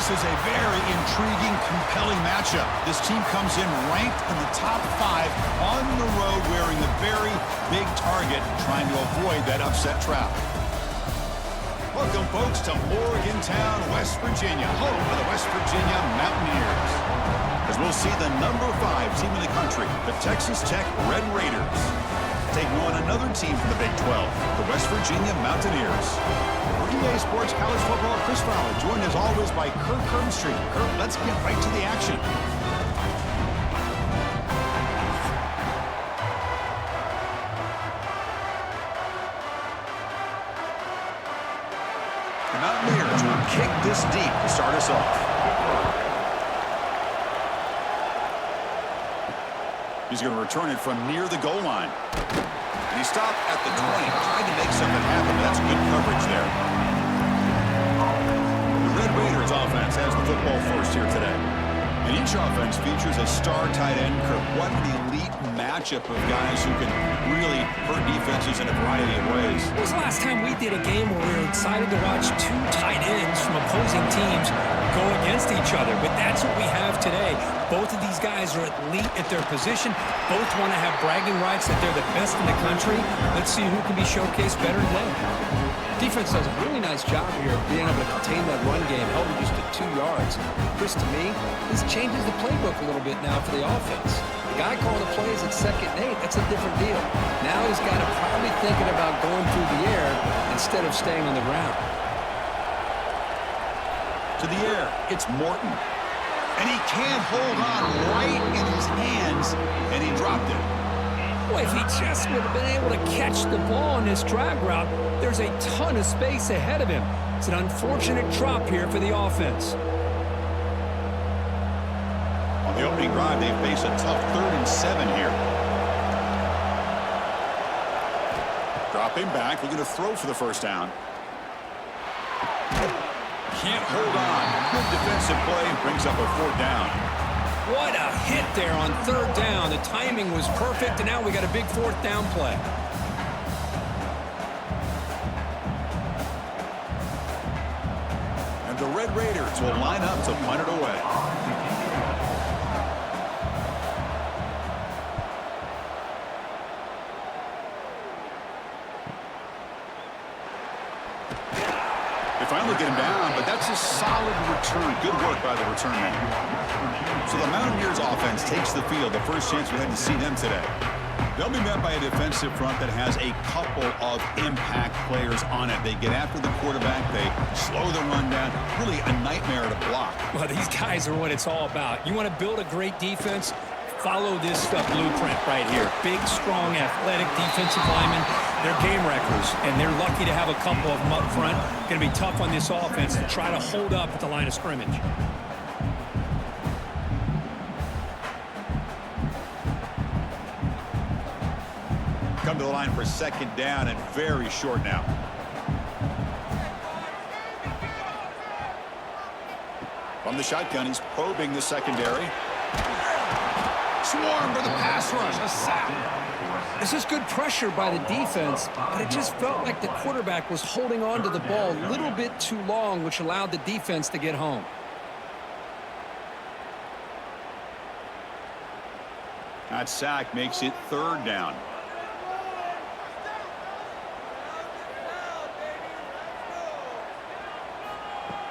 This is a very intriguing, compelling matchup. This team comes in ranked in the top 5 on the road wearing a very big target, trying to avoid that upset trap. Welcome, folks, to Morgantown, West Virginia, home of the West Virginia Mountaineers. As we'll see the number 5 team in the country, the Texas Tech Red Raiders, taking on another team from the Big 12, the West Virginia Mountaineers. For EA Sports College Football, Chris Fowler, joined as always by Kirk Herbstreit. Kirk, let's get right to the action. The Mountaineers will kick this deep to start us off. He's going to return it from near the goal line. And he stopped at the 20, trying to make something happen, but that's good coverage there. The Red Raiders offense has the football first here today. And each offense features a star tight end. Kirk, what an elite matchup of guys who can really hurt defenses in a variety of ways. When was the last time we did a game where we were excited to watch 2 tight ends from opposing teams go against each other? But that's what we have today. Both of these guys are elite at their position. Both want to have bragging rights that they're the best in the country. Let's see who can be showcased better today. Defense does a really nice job here of being able to contain that run game, held them just to 2 yards. Chris, to me, this changes the playbook a little bit now for the offense. The guy calling the plays at 2nd and 8, that's a different deal. Now he's got to probably thinking about going through the air instead of staying on the ground. To the air, it's Morton. And he can't hold on right in his hands, and he dropped it. Boy, if he just would have been able to catch the ball on this drag route, there's a ton of space ahead of him. It's an unfortunate drop here for the offense. On the opening drive, they face a tough 3rd and 7 here. Dropping back, looking to throw for the first down. Can't hold on. Good defensive play, brings up a 4th down. What a hit there on 3rd down. The timing was perfect, and now we got a big 4th down play. And the Red Raiders will line up to punt it away. Finally get him down, but that's a solid return. Good work by the return man. So the Mountaineers offense takes the field. The first chance we had to see them today. They'll be met by a defensive front that has a couple of impact players on it. They get after the quarterback. They slow the run down. Really a nightmare to block. Well, these guys are what it's all about. You want to build a great defense? Follow this blueprint right here. Big, strong, athletic defensive linemen. They're game wreckers, and they're lucky to have a couple of them up front. Going to be tough on this offense to try to hold up at the line of scrimmage. Come to the line for 2nd down and very short now. From the shotgun, he's probing the secondary. Swarm for the pass rush, a sack. This is good pressure by the defense, but it just felt like the quarterback was holding on to the ball a little bit too long, which allowed the defense to get home. That sack makes it 3rd down.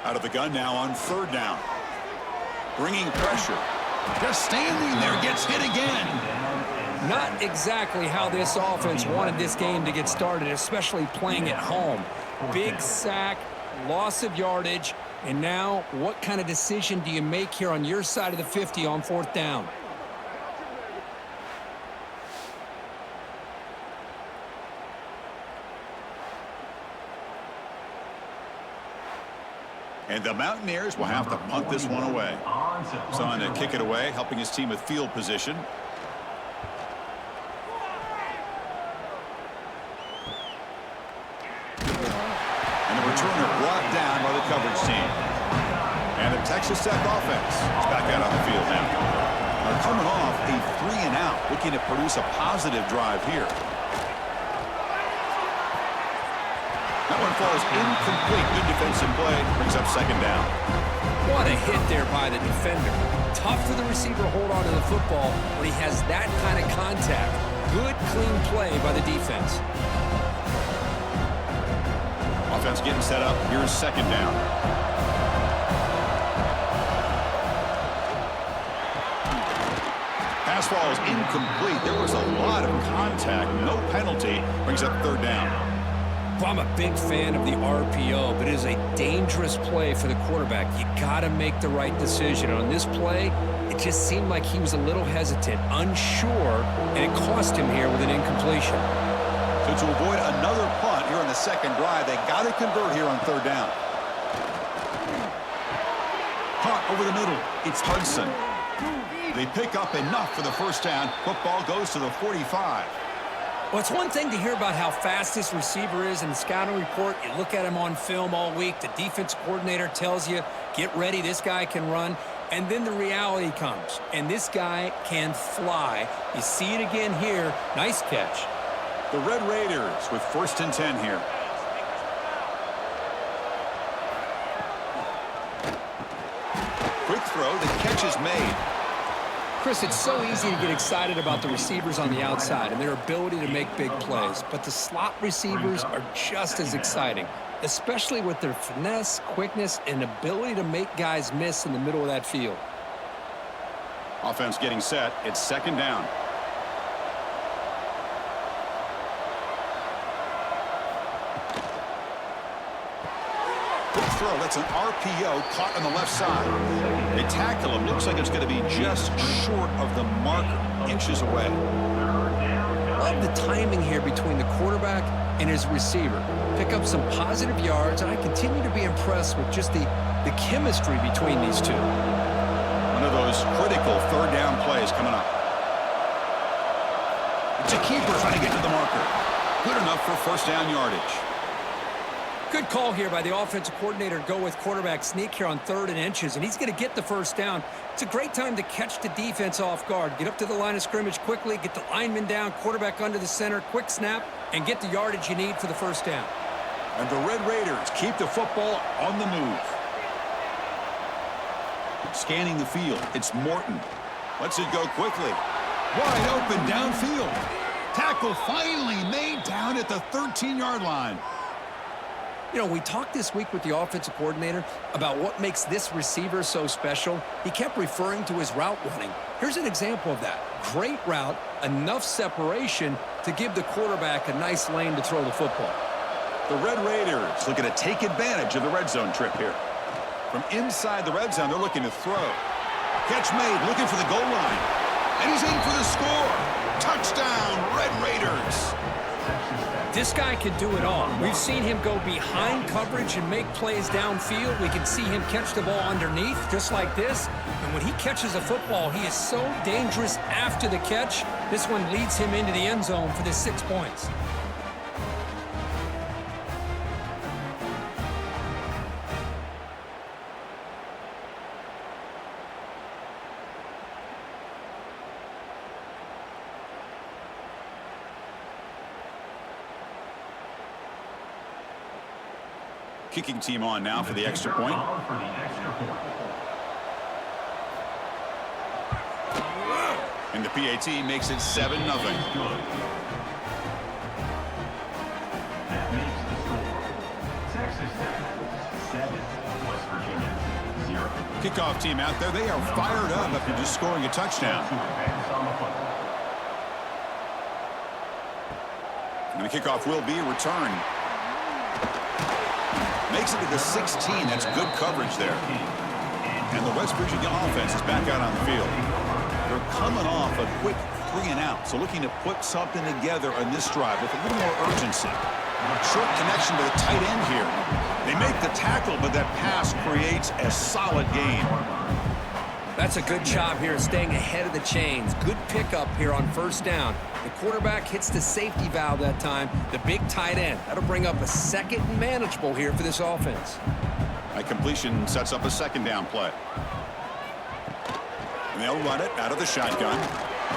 Out of the gun now on 3rd down. Bringing pressure. Just standing there, gets hit again. Not exactly how this offense wanted this game to get started, especially playing at home. Big sack, loss of yardage, and now what kind of decision do you make here on your side of the 50 on 4th down? And the Mountaineers will have to punt this one away. Son to kick it away, helping his team with field position. And the returner brought down by the coverage team. And the Texas Tech offense is back out on the field now. They're coming off a 3-and-out, looking to produce a positive drive here. That one falls incomplete. Good defensive play. Brings up 2nd down. What a hit there by the defender. Tough for the receiver to hold on to the football when he has that kind of contact. Good, clean play by the defense. Offense getting set up. Here's second down. Pass ball is incomplete. There was a lot of contact. No penalty. Brings up third down. Well, I'm a big fan of the RPO, but it is a dangerous play for the quarterback. You got to make the right decision. On this play, it just seemed like he was a little hesitant, unsure, and it cost him here with an incompletion. So to avoid another punt here on the second drive, they got to convert here on third down. Caught over the middle. It's Hudson. They pick up enough for the first down. Football goes to the 45. Well, it's one thing to hear about how fast this receiver is in the scouting report. You look at him on film all week. The defense coordinator tells you, get ready, this guy can run. And then the reality comes, and this guy can fly. You see it again here. Nice catch. The Red Raiders with 1st and 10 here. Quick throw. The catch is made. Chris, it's so easy to get excited about the receivers on the outside and their ability to make big plays, but the slot receivers are just as exciting, especially with their finesse, quickness, and ability to make guys miss in the middle of that field. Offense getting set. It's second down. Quick throw. That's an RPO caught on the left side. They tackle him. Looks like it's going to be just short of the marker, inches away. Love the timing here between the quarterback and his receiver. Pick up some positive yards, and I continue to be impressed with just the chemistry between these two. One of those critical third down plays coming up. It's a keeper trying to get to the marker. Good enough for first down yardage. Good call here by the offensive coordinator to go with quarterback sneak here on 3rd and inches, and he's going to get the first down. It's a great time to catch the defense off guard. Get up to the line of scrimmage quickly, get the lineman down, quarterback under the center, quick snap, and get the yardage you need for the first down. And the Red Raiders keep the football on the move. Scanning the field, it's Morton. Lets it go quickly. Wide open downfield. Tackle finally made down at the 13-yard line. You know, we talked this week with the offensive coordinator about what makes this receiver so special. He kept referring to his route running. Here's an example of that. Great route, enough separation to give the quarterback a nice lane to throw the football. The Red Raiders looking to take advantage of the red zone trip here. From inside the red zone, they're looking to throw. Catch made, looking for the goal line. And he's in for the score. Touchdown, Red Raiders. This guy can do it all. We've seen him go behind coverage and make plays downfield. We can see him catch the ball underneath, just like this. And when he catches a football, he is so dangerous after the catch. This one leads him into the end zone for the 6 points. Kicking team on now for the extra point. And the PAT makes it 7-0. Kickoff team out there. They are fired up after just scoring a touchdown. And the kickoff will be returned. Makes it to the 16. That's good coverage there. And the West Virginia offense is back out on the field. They're coming off a quick 3-and-out, so looking to put something together on this drive with a little more urgency. Short connection to the tight end here. They make the tackle, but that pass creates a solid gain. That's a good job here, staying ahead of the chains. Good pickup here on first down. The quarterback hits the safety valve that time, the big tight end. That'll bring up a second and manageable here for this offense. That completion sets up a second down play. And they'll run it out of the shotgun.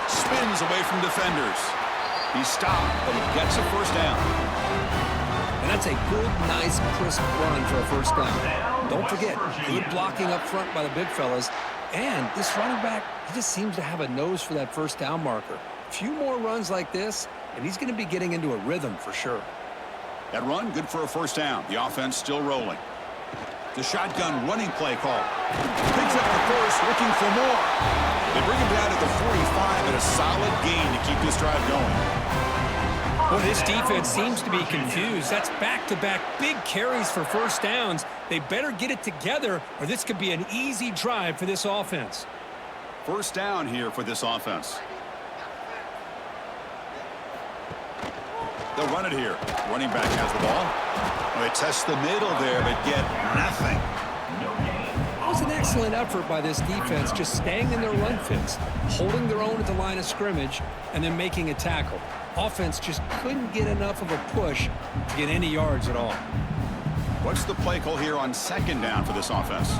Spins away from defenders. He's stopped, but he gets a first down. And that's a good, nice, crisp run for a first down. Don't forget, good blocking up front by the big fellas. And this running back, he just seems to have a nose for that first down marker. A few more runs like this, and he's going to be getting into a rhythm for sure. That run, good for a first down. The offense still rolling. The shotgun running play call. Picks up the first, looking for more. They bring him down at the 45 and a solid gain to keep this drive going. Well, this defense seems to be confused. That's back-to-back big carries for first downs. They better get it together, or this could be an easy drive for this offense. First down here for this offense. They'll run it here. Running back has the ball. Well, they test the middle there, but get nothing. It was an excellent effort by this defense, just staying in their run fits, holding their own at the line of scrimmage, and then making a tackle. Offense just couldn't get enough of a push to get any yards at all. What's the play call here on second down for this offense?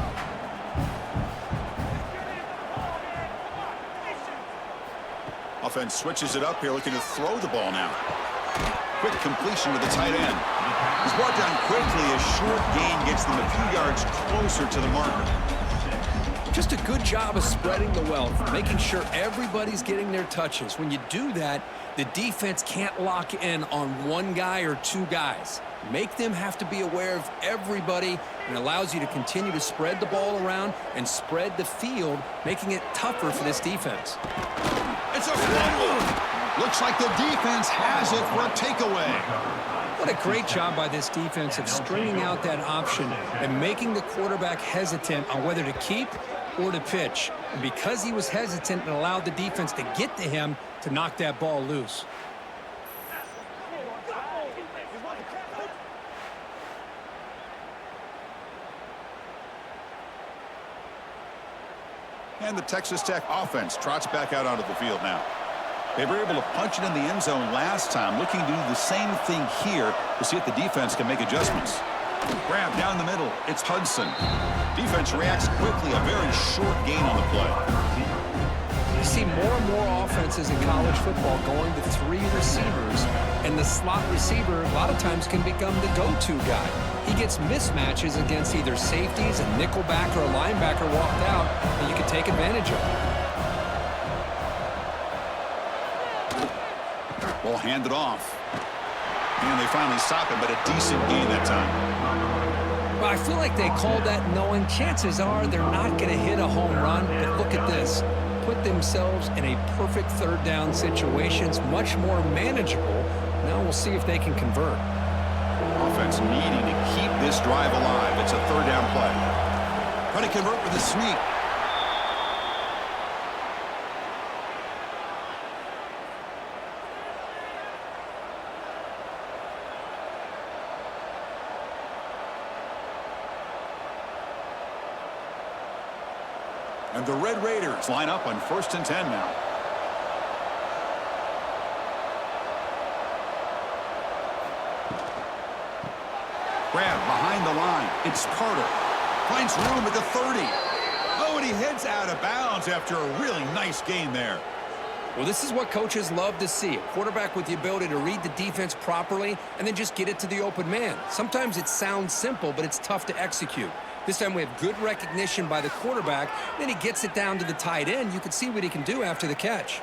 Offense switches it up here, looking to throw the ball now. Quick completion to the tight end. He's brought down quickly. A short gain gets them a few yards closer to the marker. Just a good job of spreading the wealth, making sure everybody's getting their touches. When you do that, the defense can't lock in on one guy or two guys. Make them have to be aware of everybody, and allows you to continue to spread the ball around and spread the field, making it tougher for this defense. It's a fumble. Looks like the defense has it for a takeaway. What a great job by this defense of stringing out that option and making the quarterback hesitant on whether to keep or to pitch. And because he was hesitant, it allowed the defense to get to him to knock that ball loose. And the Texas Tech offense trots back out onto the field now. They were able to punch it in the end zone last time, looking to do the same thing here to see if the defense can make adjustments. Grab down the middle. It's Hudson. Defense reacts quickly. A very short gain on the play. You see more and more offenses in college football going to three receivers, and the slot receiver a lot of times can become the go-to guy. He gets mismatches against either safeties, a nickelback, or a linebacker walked out, and you can take advantage of it. Ball handed off. And they finally stop him, but a decent gain that time. Well, I feel like they called that knowing chances are they're not going to hit a home run, but look at this. Put themselves in a perfect third down situation. It's much more manageable. Now we'll see if they can convert. Offense needing to keep this drive alive. It's a third down play. Try to convert with a sneak. And the Red Raiders line up on 1st and 10 now. Grab behind the line. It's Carter. Finds room at the 30. Oh, and he heads out of bounds after a really nice gain there. Well, this is what coaches love to see. A quarterback with the ability to read the defense properly and then just get it to the open man. Sometimes it sounds simple, but it's tough to execute. This time we have good recognition by the quarterback. Then he gets it down to the tight end. You can see what he can do after the catch.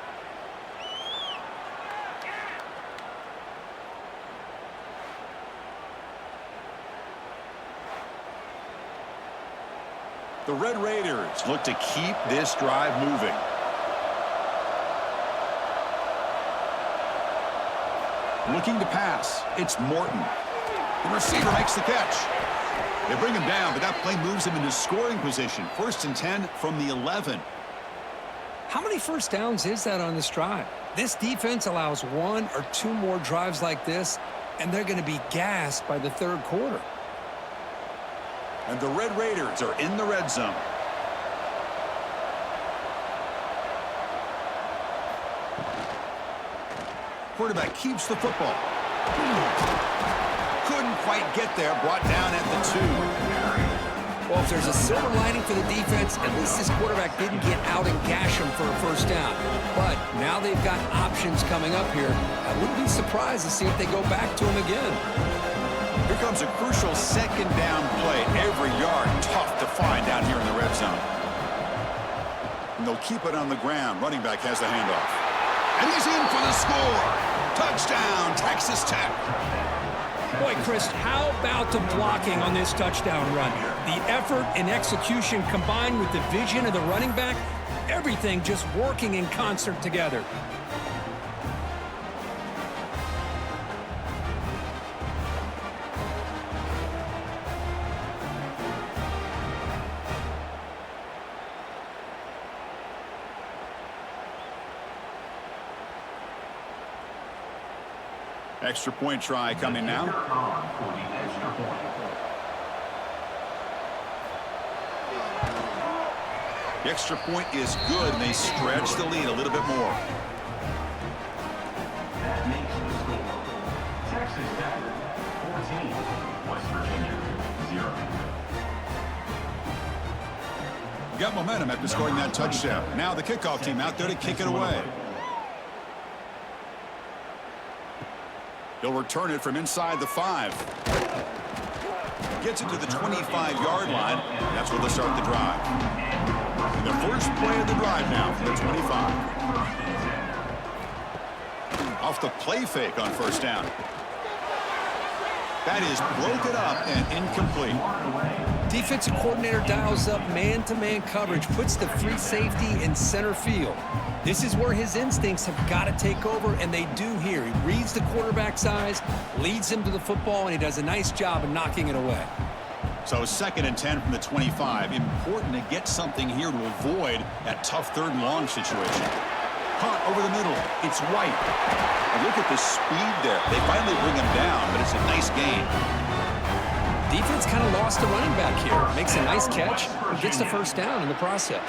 The Red Raiders look to keep this drive moving. Looking to pass. It's Morton. The receiver makes the catch. They bring him down, but that play moves him into scoring position. 1st and 10 from the 11. How many first downs is that on this drive? This defense allows one or two more drives like this, and they're going to be gassed by the third quarter. And the Red Raiders are in the red zone. Quarterback keeps the football. Couldn't quite get there, brought down at the 2. Well, if there's a silver lining for the defense, at least this quarterback didn't get out and gash him for a first down. But now they've got options coming up here. I wouldn't be surprised to see if they go back to him again. Here comes a crucial second down play. Every yard tough to find down here in the red zone. And they'll keep it on the ground. Running back has the handoff. And he's in for the score. Touchdown, Texas Tech. Boy, Chris, how about the blocking on this touchdown run? The effort and execution combined with the vision of the running back, everything just working in concert together. Extra point try coming now. The extra point is good, and they stretch the lead a little bit more. That makes the score. Texas Tech 14, West Virginia 0. Got momentum after scoring that touchdown. Now the kickoff team out there to kick it away. He'll return it from inside the 5. Gets it to the 25-yard line. That's where they'll start the drive. The first play of the drive now from the 25. Off the play fake on first down. That is broken up and incomplete. Defensive coordinator dials up man-to-man coverage, puts the free safety in center field. This is where his instincts have got to take over, and they do here. He reads the quarterback's eyes, leads him to the football, and he does a nice job of knocking it away. So 2nd and 10 from the 25. Important to get something here to avoid that tough 3rd and long situation. Caught over the middle. It's White. And look at the speed there. They finally bring him down, but it's a nice gain. Defense kind of lost the running back here. Makes a nice catch, gets the first down in the process.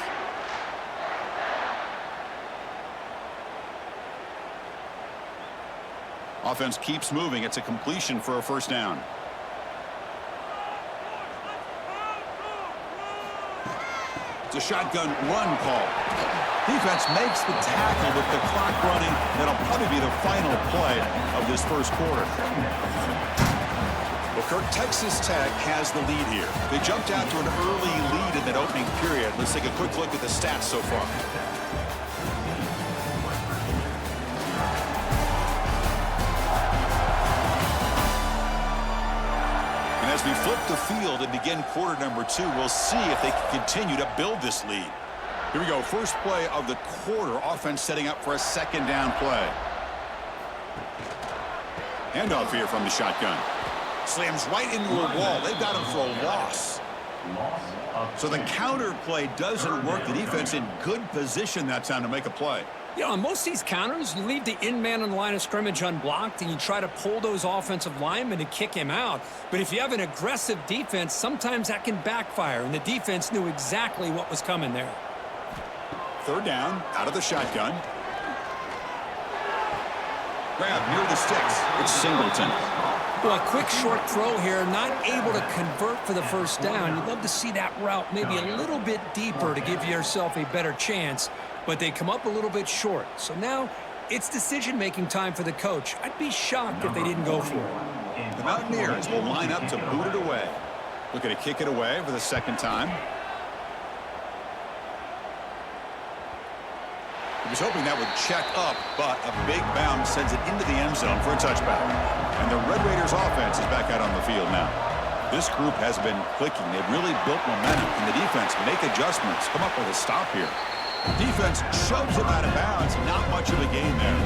Offense keeps moving. It's a completion for a first down. It's a shotgun run call. Defense makes the tackle with the clock running. That'll probably be the final play of this first quarter. Well, Kirk, Texas Tech has the lead here. They jumped out to an early lead in that opening period. Let's take a quick look at the stats so far. And as we flip the field and begin quarter number 2, we'll see if they can continue to build this lead. Here we go. First play of the quarter. Offense setting up for a 2nd down play. Handoff here from the shotgun. Slams right into a wall. They've got him for a loss. So the counter play doesn't work. The defense in good position that time to make a play. You know, on most of these counters, you leave the in-man on the line of scrimmage unblocked, and you try to pull those offensive linemen to kick him out. But if you have an aggressive defense, sometimes that can backfire, and the defense knew exactly what was coming there. 3rd down, out of the shotgun. Grab near the sticks. It's Singleton. Well, a quick short throw here, not able to convert for the first down. You'd love to see that route maybe a little bit deeper to give yourself a better chance, but they come up a little bit short. So now it's decision-making time for the coach. I'd be shocked if they didn't go for it. The Mountaineers will line up to boot it away. Looking to kick it away for the 2nd time. He was hoping that would check up, but a big bounce sends it into the end zone for a touchback. And the Red Raiders offense is back out on the field now. This group has been clicking. They've really built momentum. And the defense make adjustments. Come up with a stop here. Defense shoves him out of bounds. Not much of a gain there.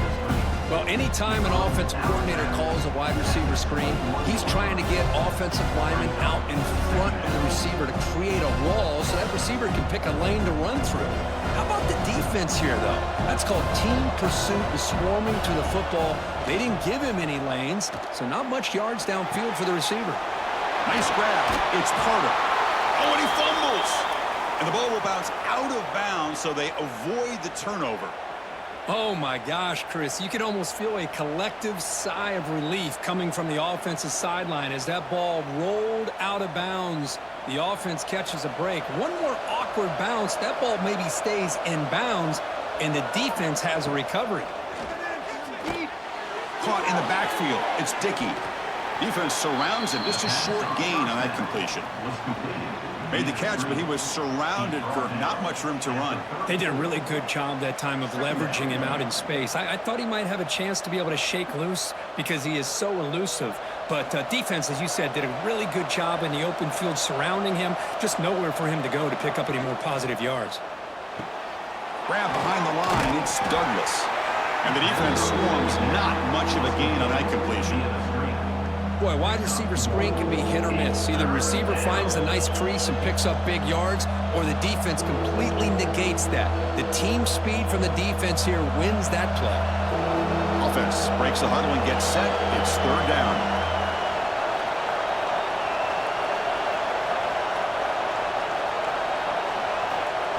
Well, anytime an offensive coordinator calls a wide receiver screen, he's trying to get offensive linemen out in front of the receiver to create a wall so that receiver can pick a lane to run through. How about the defense here, though? That's called team pursuit and swarming to the football. They didn't give him any lanes, so not much yards downfield for the receiver. Nice grab. It's Carter. Oh, and he fumbles. And the ball will bounce out of bounds, so they avoid the turnover. Oh, my gosh, Chris. You can almost feel a collective sigh of relief coming from the offensive sideline as that ball rolled out of bounds. The offense catches a break. One more awkward bounce. That ball maybe stays in bounds, and the defense has a recovery. Caught in the backfield. It's Dickey. Defense surrounds him. Just a short gain on that completion. Made the catch, but he was surrounded for not much room to run. They did a really good job that time of leveraging him out in space. I thought he might have a chance to be able to shake loose because he is so elusive. But defense, as you said, did a really good job in the open field surrounding him. Just nowhere for him to go to pick up any more positive yards. Grab behind the line. It's Douglas. And the defense swarms. Not much of a gain on that completion. Boy, wide receiver screen can be hit or miss. Either receiver finds a nice crease and picks up big yards, or the defense completely negates that. The team speed from the defense here wins that play. Offense breaks the huddle and gets set. It's third down.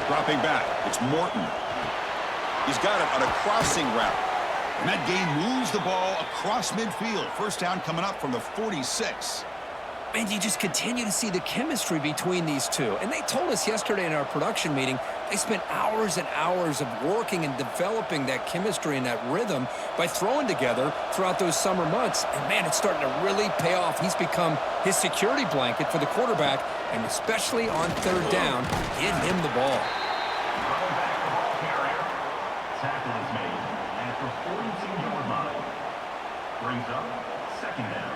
Dropping back. It's Morton. He's got it on a crossing route. And that game moves the ball across midfield. First down coming up from the 46. And you just continue to see the chemistry between these two. And they told us yesterday in our production meeting, they spent hours and hours of working and developing that chemistry and that rhythm by throwing together throughout those summer months. And, man, it's starting to really pay off. He's become his security blanket for the quarterback, and especially on third down, getting him the ball. Tackle is made at the 42-yard line. Brings up second down.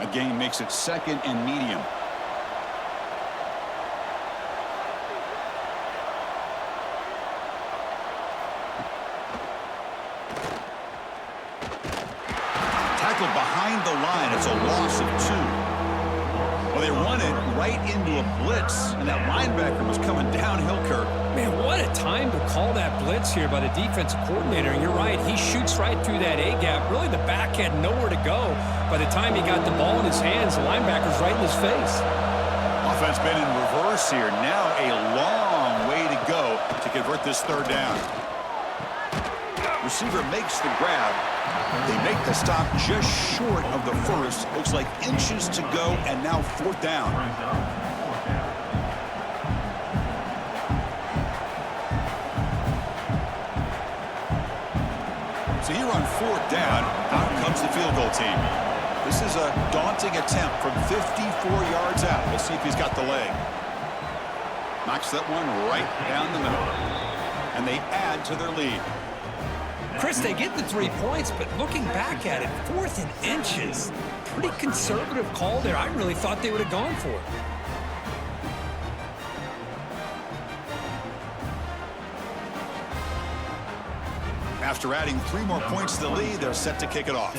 A gain makes it second and medium. Tackled behind the line. It's a loss of 2. Well, they run it right into a blitz, and that linebacker was coming downhill, Kirk. Man, what a time to call that blitz here by the defensive coordinator. And you're right, he shoots right through that A-gap. Really, the back had nowhere to go. By the time he got the ball in his hands, the linebacker's right in his face. Offense been in reverse here. Now a long way to go to convert this third down. Receiver makes the grab. They make the stop just short of the first. Looks like inches to go, and now fourth down. So here on fourth down, out comes the field goal team. This is a daunting attempt from 54 yards out. We'll see if he's got the leg. Knocks that one right down the middle. And they add to their lead. Chris, they get the 3 points, but looking back at it, 4th and inches. Pretty conservative call there. I really thought they would have gone for it. After adding 3 more points to the lead, they're set to kick it off.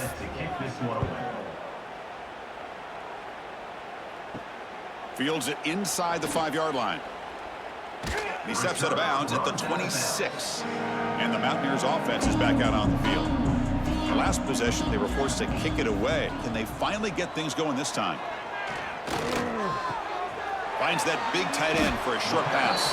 Fields it inside the 5-yard line. He steps out of bounds at the 26. And the Mountaineers offense is back out on the field. The last possession, they were forced to kick it away. Can they finally get things going this time? Finds that big tight end for a short pass.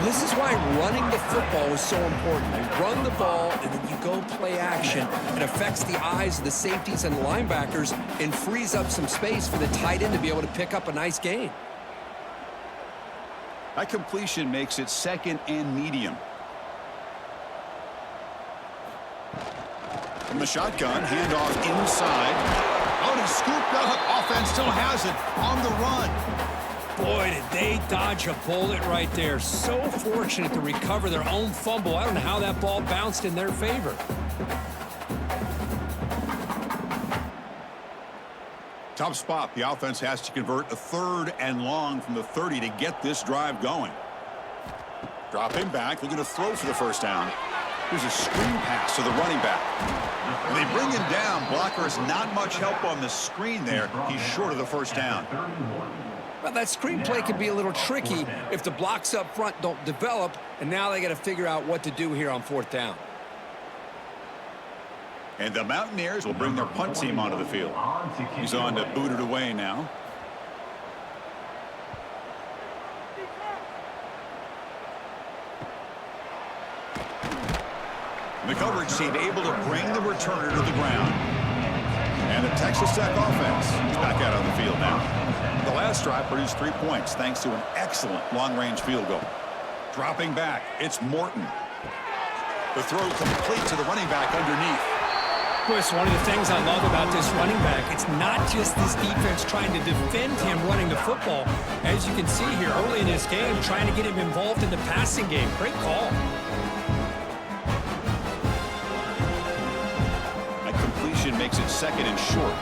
This is why running the football is so important. You run the ball, and then you go play action. It affects the eyes of the safeties and linebackers and frees up some space for the tight end to be able to pick up a nice gain. That completion makes it second and medium. From the shotgun, handoff inside. Oh, he scooped up. Offense still has it on the run. Boy, did they dodge a bullet right there. So fortunate to recover their own fumble. I don't know how that ball bounced in their favor. Tough spot. The offense has to convert a 3rd and long from the 30 to get this drive going. Dropping back, looking to throw for the first down. Here's a screen pass to the running back. And they bring him down. Blockers not much help on the screen there. He's short of the first down. Well, that screenplay can be a little tricky if the blocks up front don't develop, and now they got to figure out what to do here on 4th down. And the Mountaineers will bring their punt team onto the field. He's on to boot it away now. The coverage team able to bring the returner to the ground. And the Texas Tech offense is back out on the field now. The last drive produced 3 points thanks to an excellent long-range field goal. Dropping back, it's Morton. The throw complete to the running back underneath. Chris, one of the things I love about this running back, it's not just this defense trying to defend him running the football. As you can see here early in this game, trying to get him involved in the passing game. Great call. A completion makes it 2nd and short.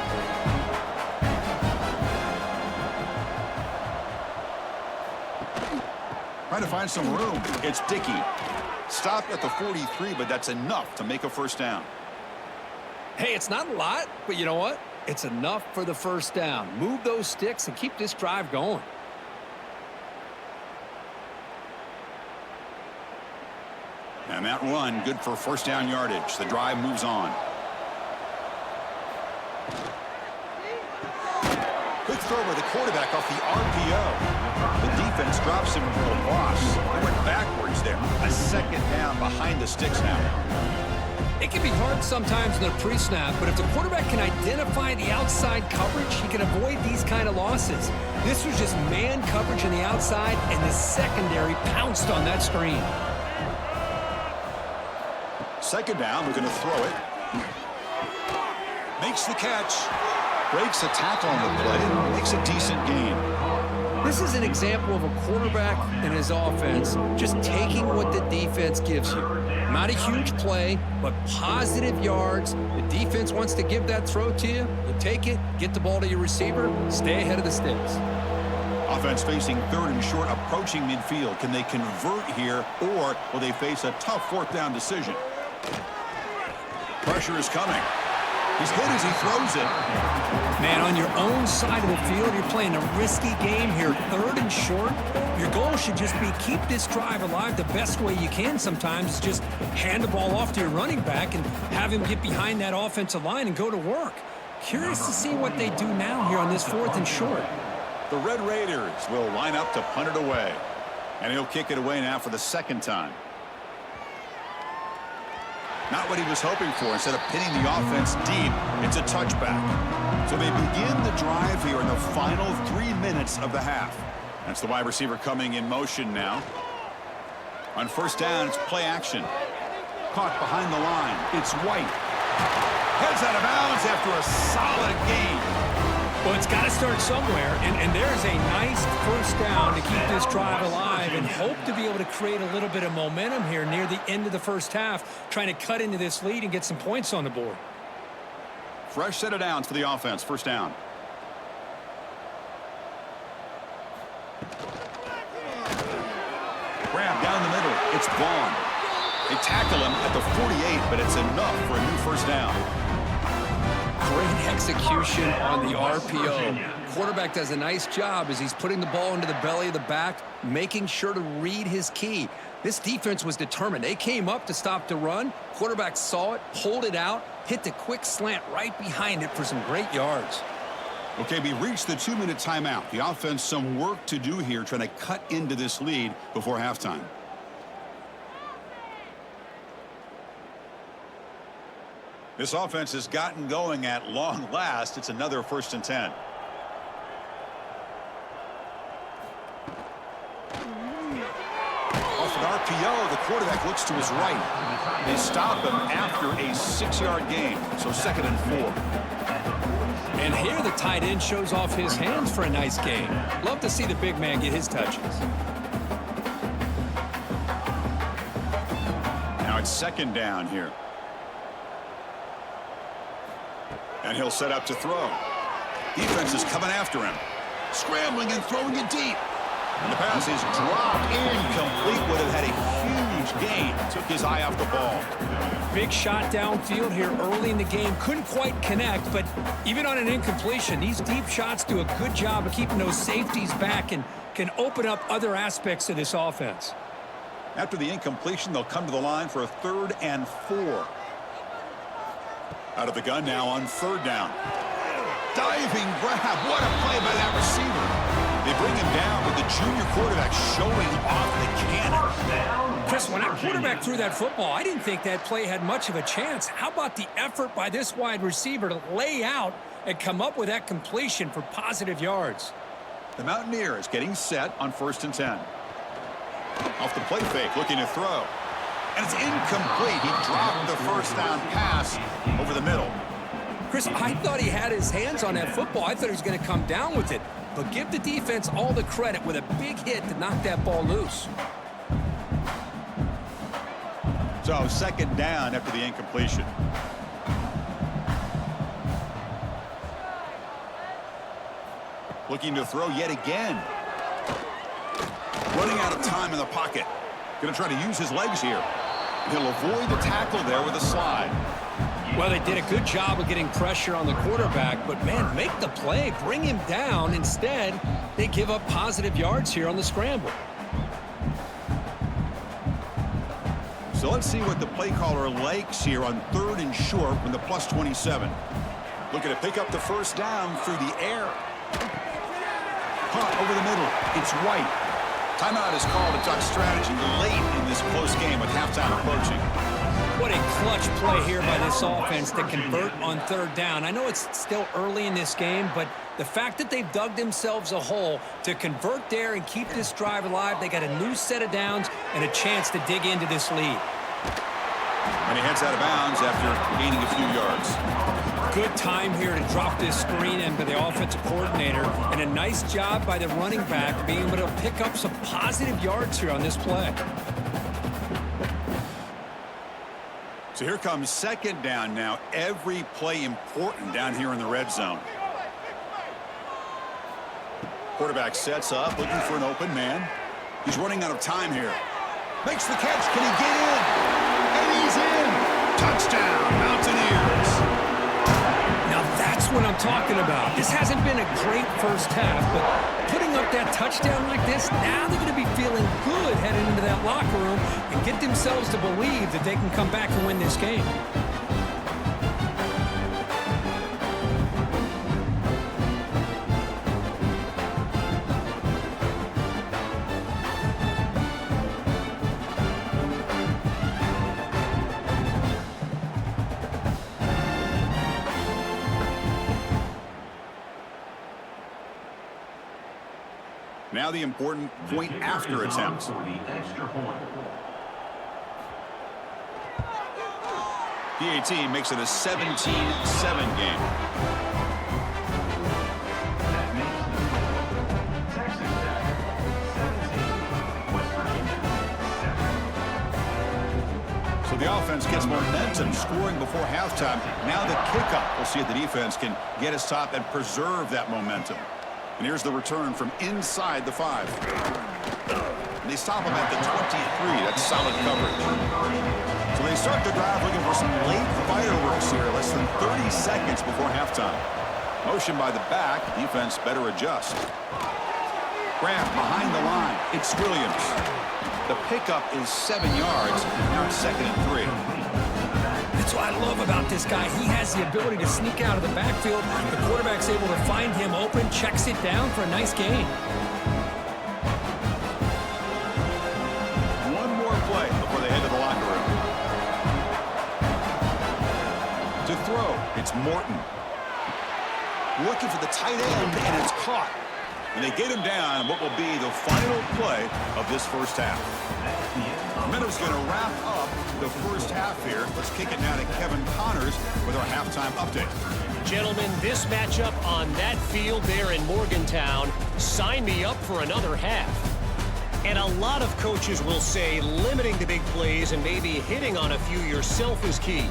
Trying to find some room. It's Dickey. Stopped at the 43, but that's enough to make a first down. Hey, it's not a lot, but you know what? It's enough for the first down. Move those sticks and keep this drive going. And that run, good for first down yardage. The drive moves on. Good throw by the quarterback off the RPO. The defense drops him for a loss. They went backwards there. A 2nd down behind the sticks now. It can be hard sometimes in the pre-snap, but if the quarterback can identify the outside coverage, he can avoid these kind of losses. This was just man coverage on the outside, and the secondary pounced on that screen. 2nd down, we're going to throw it. Makes the catch. Breaks a tackle on the play. Makes a decent gain. This is an example of a quarterback and his offense just taking what the defense gives you. Not a huge play, but positive yards. The defense wants to give that throw to you. You take it, get the ball to your receiver, stay ahead of the sticks. Offense facing 3rd and short, approaching midfield. Can they convert here, or will they face a tough 4th down decision? Pressure is coming. He's hit as he throws it. Man, on your own side of the field, you're playing a risky game here. 3rd and short. Your goal should just be keep this drive alive the best way you can sometimes. Is just hand the ball off to your running back and have him get behind that offensive line and go to work. Curious to see what they do now here on this 4th and short. The Red Raiders will line up to punt it away. And he'll kick it away now for the 2nd time. Not what he was hoping for. Instead of pinning the offense deep, it's a touchback. So they begin the drive here in the final 3 minutes of the half. That's the wide receiver coming in motion now. On first down, it's play action. Caught behind the line. It's White. Heads out of bounds after a solid gain. Well, it's got to start somewhere, and there's a nice first down to keep this drive alive and hope to be able to create a little bit of momentum here near the end of the first half, trying to cut into this lead and get some points on the board. Fresh set of downs for the offense. First down. Grab down the middle. It's Vaughn. They tackle him at the 48, but it's enough for a new first down. Great execution on the RPO. Quarterback does a nice job as he's putting the ball into the belly of the back, making sure to read his key. This defense was determined. They came up to stop the run. Quarterback saw it, pulled it out, hit the quick slant right behind it for some great yards. Okay, we reached the 2-minute timeout. The offense some work to do here trying to cut into this lead before halftime. This offense has gotten going at long last. It's another 1st and 10. Off an RPO, the quarterback looks to his right. They stop him after a 6-yard gain, so 2nd and 4. And here the tight end shows off his hands for a nice gain. Love to see the big man get his touches. Now it's 2nd down here. And he'll set up to throw. Defense is coming after him. Scrambling and throwing it deep. And the pass is dropped incomplete. Would have had a huge gain. Took his eye off the ball. Big shot downfield here early in the game. Couldn't quite connect, but even on an incompletion, these deep shots do a good job of keeping those safeties back and can open up other aspects of this offense. After the incompletion, they'll come to the line for a 3rd and 4. Out of the gun now on 3rd down. Diving grab. What a play by that receiver. They bring him down with the junior quarterback showing off the cannon. Chris, when that quarterback threw that football, I didn't think that play had much of a chance. How about the effort by this wide receiver to lay out and come up with that completion for positive yards? The Mountaineers getting set on 1st and 10. Off the play fake, looking to throw. And it's incomplete. He dropped the first down pass over the middle. Chris, I thought he had his hands on that football. I thought he was going to come down with it. But give the defense all the credit with a big hit to knock that ball loose. So second down after the incompletion. Looking to throw yet again. Running out of time in the pocket. Going to try to use his legs here. He'll avoid the tackle there with a slide. Well, they did a good job of getting pressure on the quarterback, but, man, make the play. Bring him down. Instead, they give up positive yards here on the scramble. So let's see what the play caller likes here on 3rd and short from the +27. Looking to pick up the first down through the air. Caught over the middle. It's White. Timeout is called to talk strategy late in this close game with halftime approaching. What a clutch play here by this offense to convert on 3rd down. I know it's still early in this game, but the fact that they've dug themselves a hole to convert there and keep this drive alive, they got a new set of downs and a chance to dig into this lead. And he heads out of bounds after gaining a few yards. Good time here to drop this screen into the offensive coordinator, and a nice job by the running back being able to pick up some positive yards here on this play. So here comes second down now. Every play important down here in the red zone. Quarterback sets up, looking for an open man. He's running out of time here. Makes the catch. Can he get in? And he's in. Touchdown, Mountaineers. Now that's what I'm talking about. This hasn't been a great first half, but putting up that touchdown like this, now they're going to be feeling good heading into that locker room and get themselves to believe that they can come back and win this game. Now the important point after attempt. PAT makes it a 17-7 game. So the offense gets momentum, scoring before halftime. Now the kickoff. We'll see if the defense can get us top and preserve that momentum. And here's the return from inside the 5. And they stop him at the 23. That's solid coverage. So they start the drive looking for some late fireworks here, less than 30 seconds before halftime. Motion by the back. Defense better adjust. Grant behind the line. It's Williams. The pickup is 7 yards. Now it's 2nd and 3. That's what I love about this guy. He has the ability to sneak out of the backfield. The quarterback's able to find him open, checks it down for a nice gain. One more play before they head to the locker room. To throw, it's Morton. Looking for the tight end, and it's caught. And they get him down what will be the final play of this first half. Minute's going to wrap up the first half here. Let's kick it now to Kevin Connors with our halftime update. Gentlemen, this matchup on that field there in Morgantown, sign me up for another half. And a lot of coaches will say limiting the big plays and maybe hitting on a few yourself is key.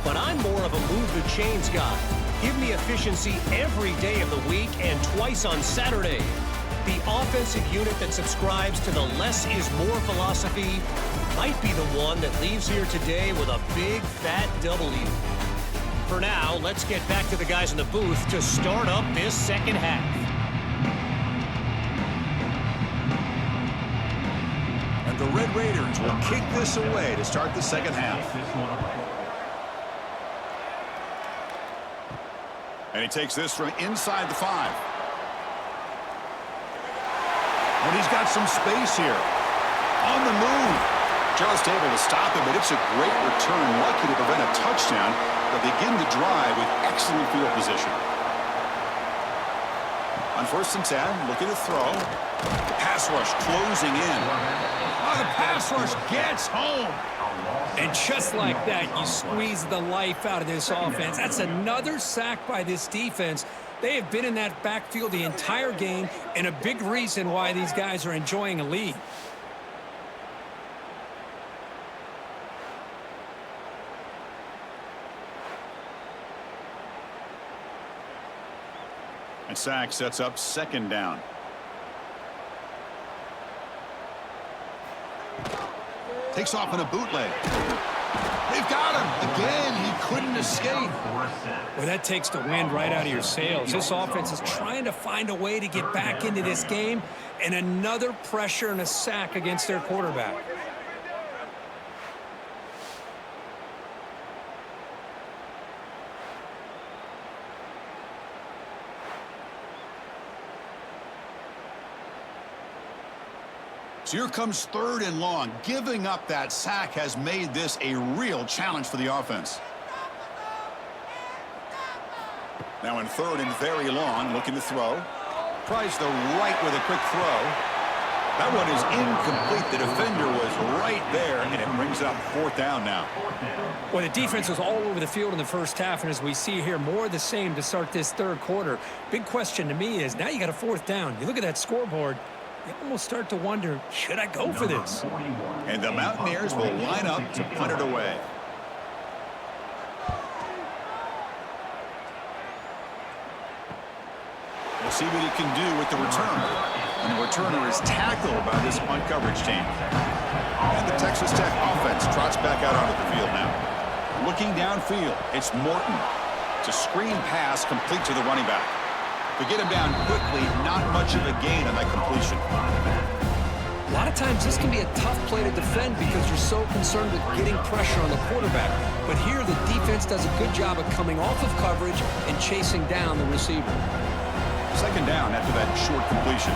But I'm more of a move the chains guy. Give me efficiency every day of the week and twice on Saturday. The offensive unit that subscribes to the less is more philosophy might be the one that leaves here today with a big fat W. For now, let's get back to the guys in the booth to start up this second half. And the Red Raiders will kick this away to start the second half. And he takes this from inside the 5. And he's got some space here. On the move. Just able to stop him, but it's a great return. Lucky to prevent a touchdown. They'll begin the drive with excellent field position. On 1st and 10, looking to throw. The pass rush closing in. Oh, the pass rush gets home. And just like that, you squeeze the life out of this offense. That's another sack by this defense. They have been in that backfield the entire game, and a big reason why these guys are enjoying a lead. And sack sets up 2nd down. Takes off in a bootleg. They've got him. Again, he couldn't escape. Well, that takes the wind right out of your sails. This offense is trying to find a way to get back into this game, and another pressure and a sack against their quarterback. So here comes 3rd and long. Giving up that sack has made this a real challenge for the offense. Now in 3rd and very long, looking to throw. Tries the right with a quick throw. That one is incomplete. The defender was right there, and it brings up 4th down now. Well, the defense was all over the field in the first half, and as we see here, more of the same to start this 3rd quarter. Big question to me is, now you got a 4th down. You look at that scoreboard, you almost start to wonder, should I go for this? And the Mountaineers will line up to punt it away. We'll see what he can do with the return. And the returner is tackled by this punt coverage team. And the Texas Tech offense trots back out onto the field now. Looking downfield, it's Morton. It's a screen pass complete to the running back. To get him down quickly, not much of a gain on that completion. A lot of times this can be a tough play to defend because you're so concerned with getting pressure on the quarterback. But here the defense does a good job of coming off of coverage and chasing down the receiver. 2nd down after that short completion.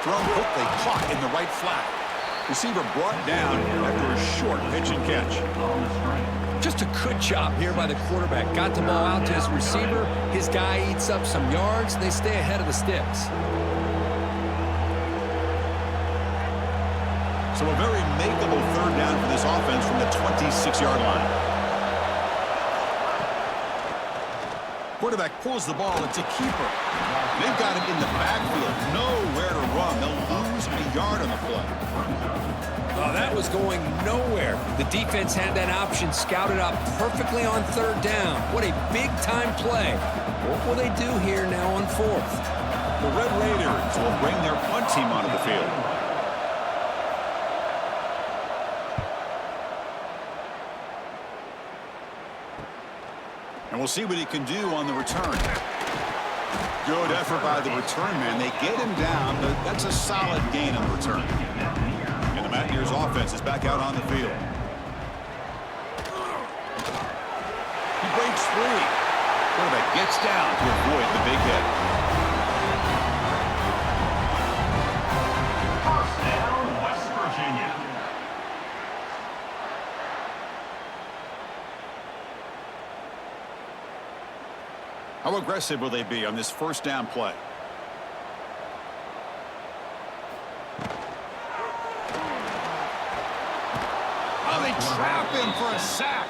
Thrown quickly, caught in the right flat. Receiver brought down after a short pitch and catch. Just a good job here by the quarterback. Got the ball out to his receiver. His guy eats up some yards. They stay ahead of the sticks. So a very makeable 3rd down for this offense from the 26-yard line. Quarterback pulls the ball. It's a keeper. They've got him in the backfield. Nowhere to run. They'll lose a yard on the play. Oh, that was going nowhere. The defense had that option scouted out perfectly on 3rd down. What a big-time play. What will they do here now on 4th? The Red Raiders will bring their punt team onto the field. And we'll see what he can do on the return. Good effort by the return man. They get him down, but that's a solid gain on the return. And the Mountaineers offense is back out on the field. He breaks free. Quarterback gets down to avoid the big hit. First down, West Virginia. How aggressive will they be on this 1st down play? Oh, they trap him for a sack.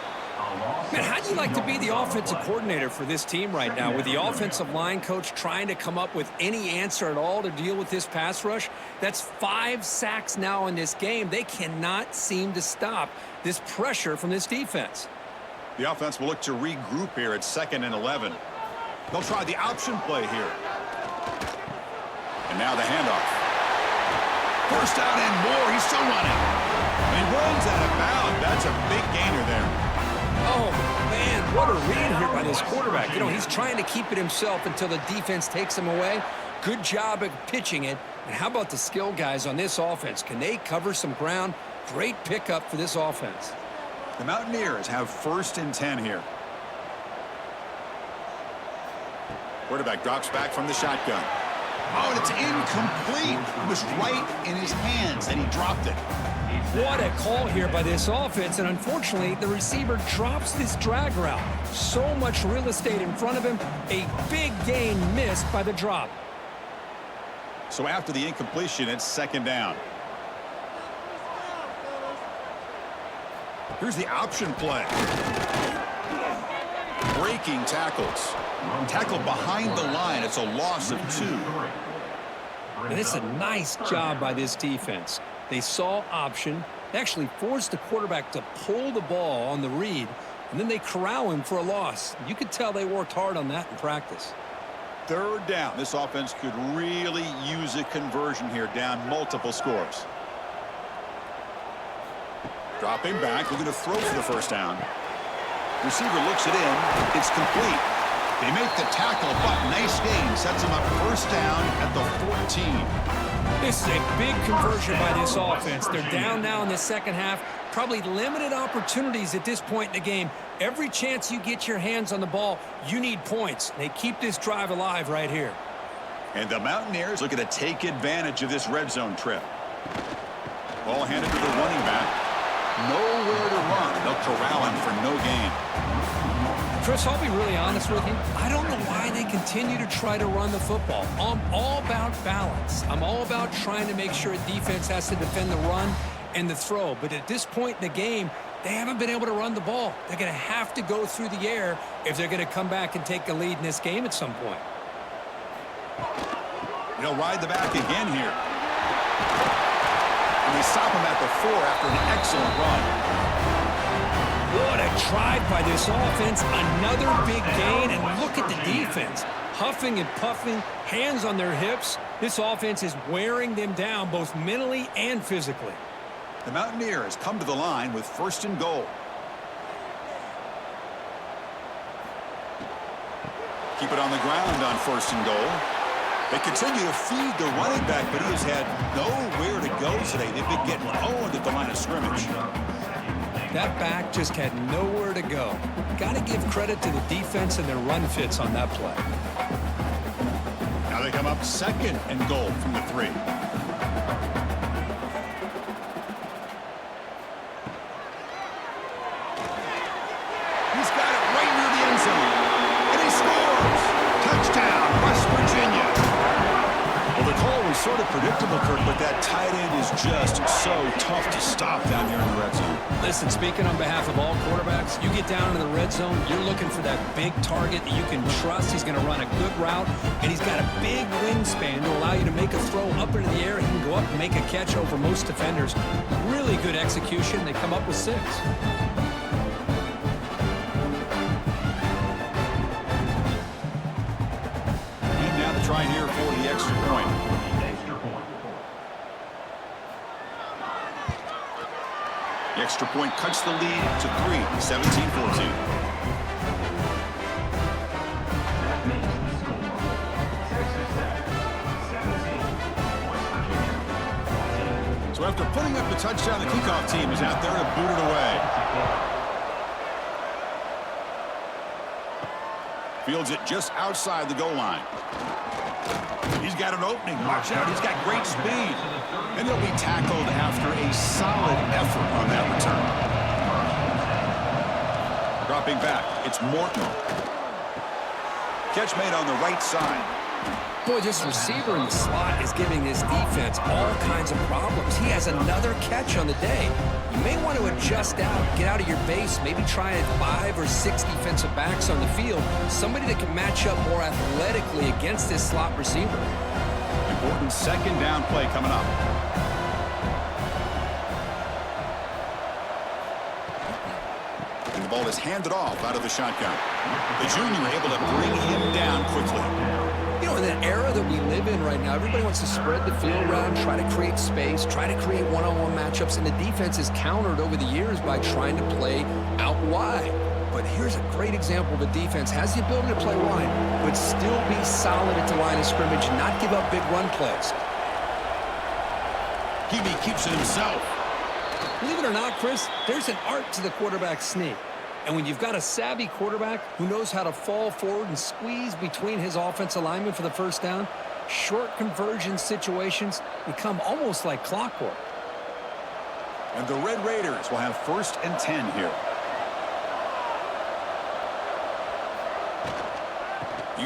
Man, how do you like to be the offensive coordinator for this team right now with the offensive line coach trying to come up with any answer at all to deal with this pass rush? That's 5 sacks now in this game. They cannot seem to stop this pressure from this defense. The offense will look to regroup here at 2nd and 11. They'll try the option play here. And now the handoff. 1st down and more. He's still running. And he runs out of bounds. That's a big gainer there. Oh, man, what a read here by this quarterback. You know, he's trying to keep it himself until the defense takes him away. Good job at pitching it. And how about the skill guys on this offense? Can they cover some ground? Great pickup for this offense. The Mountaineers have 1st and 10 here. Quarterback drops back from the shotgun. Oh, and it's incomplete. It was right in his hands, and he dropped it. What a call here by this offense, and unfortunately, the receiver drops this drag route. So much real estate in front of him, a big gain missed by the drop. So after the incompletion, it's second down. Here's the option play. Breaking tackles. Tackle behind the line. It's a loss of 2. And it's a nice job by this defense. They saw option. They actually forced the quarterback to pull the ball on the read, and then they corral him for a loss. You could tell they worked hard on that in practice. Third down. This offense could really use a conversion here, down multiple scores. Dropping back, looking to throw for the first down. Receiver looks it in. It's complete. They make the tackle, but nice gain. Sets him up first down at the 14. This is a big conversion by this offense. They're down now in the second half. Probably limited opportunities at this point in the game. Every chance you get your hands on the ball, you need points. They keep this drive alive right here. And the Mountaineers looking to take advantage of this red zone trip. Ball handed to the running back. Nowhere to run. They'll corral him for no gain. Chris, I'll be really honest with you. I don't know why they continue to try to run the football. I'm all about balance. I'm all about trying to make sure a defense has to defend the run and the throw. But at this point in the game, they haven't been able to run the ball. They're going to have to go through the air if they're going to come back and take a lead in this game at some point. They'll ride the back again here. And they stop him at the 4 after an excellent run. What a drive by this offense. Another big gain, and look at the defense. Huffing and puffing, hands on their hips. This offense is wearing them down both mentally and physically. The Mountaineers come to the line with first and goal. Keep it on the ground on first and goal. They continue to feed the running back, but he has had nowhere to go today. They've been getting owned at the line of scrimmage. That back just had nowhere to go. Got to give credit to the defense and their run fits on that play. Now they come up second and goal from the 3. He's got it right near the end zone. And he scores! Touchdown, West Virginia. Well, the call was sort of predictable, Kirk, but that tight end is just so tough to stop down here in the red zone. Listen, speaking on behalf of all quarterbacks, you get down into the red zone, you're looking for that big target that you can trust. He's going to run a good route, and he's got a big wingspan to allow you to make a throw up into the air. He can go up and make a catch over most defenders. Really good execution. They come up with 6. Try here for the extra point. The extra point cuts the lead to 3, 17-14. That makes the score. Texas Tech, 17. West Virginia, 14. So after putting up the touchdown, the kickoff team is out there to boot it away. Fields it just outside the goal line. He's got an opening. Watch out. He's got great speed. And he'll be tackled after a solid effort on that return. Dropping back. It's Morton. Catch made on the right side. Boy, this receiver in the slot is giving this defense all kinds of problems. He has another catch on the day. You may want to adjust out, get out of your base, maybe try 5 or 6 defensive backs on the field. Somebody that can match up more athletically against this slot receiver. Important second down play coming up. And the ball is handed off out of the shotgun. The junior able to bring him down quickly. You know, in that era that we live in right now, everybody wants to spread the field around, try to create space, try to create one-on-one matchups, and the defense is countered over the years by trying to play out wide. But here's a great example of a defense has the ability to play wide, but still be solid at the line of scrimmage and not give up big run plays. Hebe keeps it himself. Believe it or not, Chris, there's an art to the quarterback sneak. And when you've got a savvy quarterback who knows how to fall forward and squeeze between his offensive linemen for the first down, Short conversion situations become almost like clockwork. And the Red Raiders will have 1st and 10 here.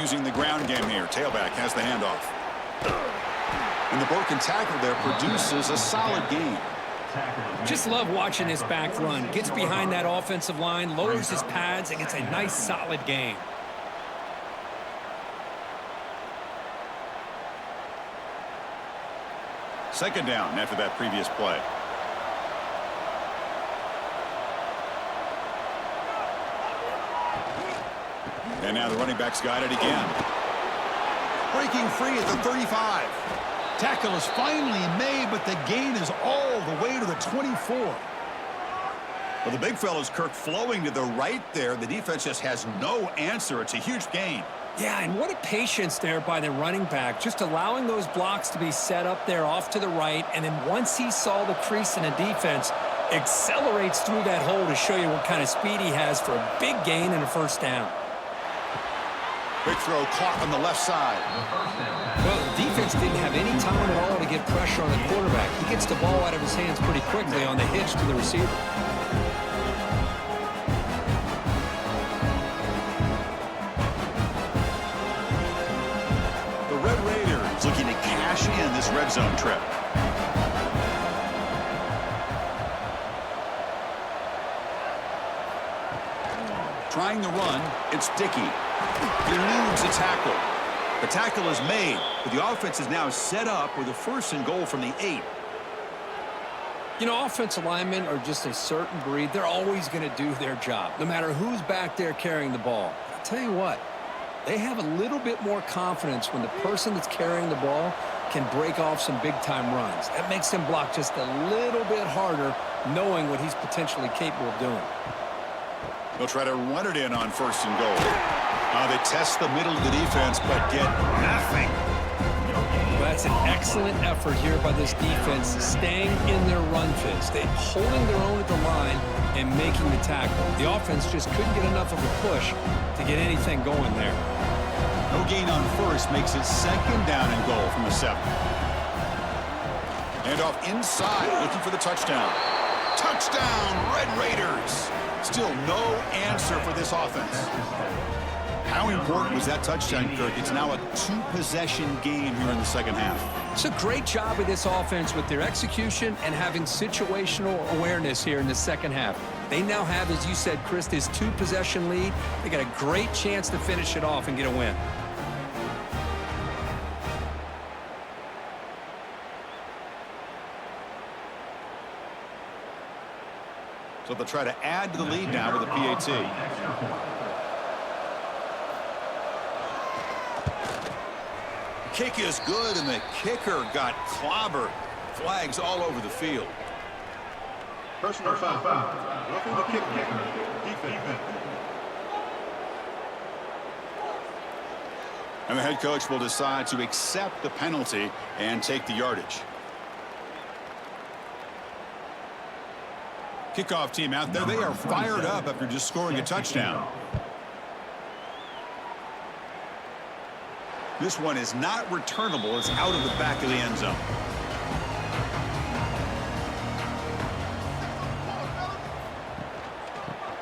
Using the ground game here. Tailback has the handoff. And the broken tackle there produces a solid gain. Just love watching this back run. Gets behind that offensive line, lowers his pads, and gets a nice solid gain. Second down after that previous play. And now the running back's got it again. Breaking free at the 35. Tackle is finally made, but the gain is all the way to the 24. Well, the big fella's Kirk flowing to the right there. The defense just has no answer. It's a huge gain. Yeah, and what a patience there by the running back, just allowing those blocks to be set up there off to the right, and then once he saw the crease in the defense, accelerates through that hole to show you what kind of speed he has for a big gain and a 1st down. Big throw caught on the left side. Well, the defense didn't have any time at all to get pressure on the quarterback. He gets the ball out of his hands pretty quickly on the hitch to the receiver. The Red Raiders looking to cash in this red zone trip. Trying the run, it's Dickey. He eludes a tackle. The tackle is made, but the offense is now set up with a 1st and goal from the 8. You know, offensive linemen are just a certain breed. They're always going to do their job, no matter who's back there carrying the ball. I'll tell you what, they have a little bit more confidence when the person that's carrying the ball can break off some big-time runs. That makes them block just a little bit harder, knowing what he's potentially capable of doing. They'll try to run it in on 1st and goal. They test the middle of the defense, but get nothing. Well, that's an excellent effort here by this defense, staying in their run fits. They're holding their own at the line and making the tackle. The offense just couldn't get enough of a push to get anything going there. No gain on 1st makes it 2nd down and goal from the 7. And off inside, looking for the touchdown. Touchdown, Red Raiders. Still no answer for this offense. How important was that touchdown, Kirk? It's now a 2-possession game here in the 2nd half. It's a great job of this offense with their execution and having situational awareness here in the 2nd half. They now have, as you said, Chris, this 2-possession lead. They got a great chance to finish it off and get a win. So they'll try to add to the lead now with a PAT. Kick is good, and the kicker got clobbered. Flags all over the field. Personal foul. Roughing the kicker. Defense. And the head coach will decide to accept the penalty and take the yardage. Kickoff team out there. They are fired up after just scoring a touchdown. This one is not returnable. It's out of the back of the end zone.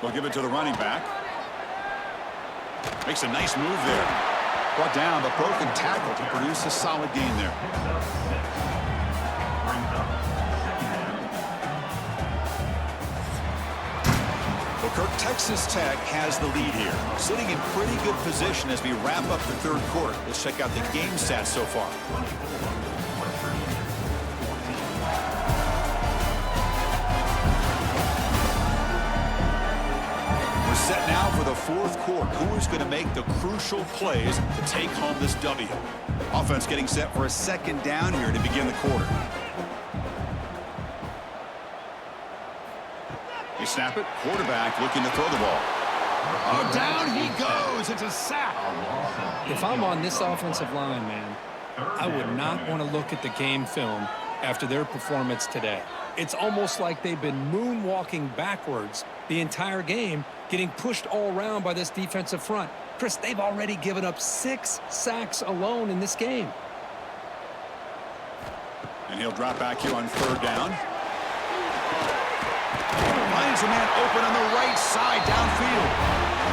They'll give it to the running back. Makes a nice move there. Brought down, but broken tackle to produce a solid gain there. Well, Kirk, Texas Tech has the lead here, sitting in pretty good position as we wrap up the 3rd quarter. Let's check out the game stats so far. We're set now for the 4th quarter. Who is going to make the crucial plays to take home this W? Offense getting set for a 2nd down here to begin the quarter. You snap it. Quarterback looking to throw the ball. Oh, down he goes. It's a sack. If I'm on this offensive line, man, I would not want to look at the game film after their performance today. It's almost like they've been moonwalking backwards the entire game, getting pushed all around by this defensive front. Chris, they've already given up 6 sacks alone in this game. And he'll drop back here on 3rd down. Finds a man open on the right side downfield.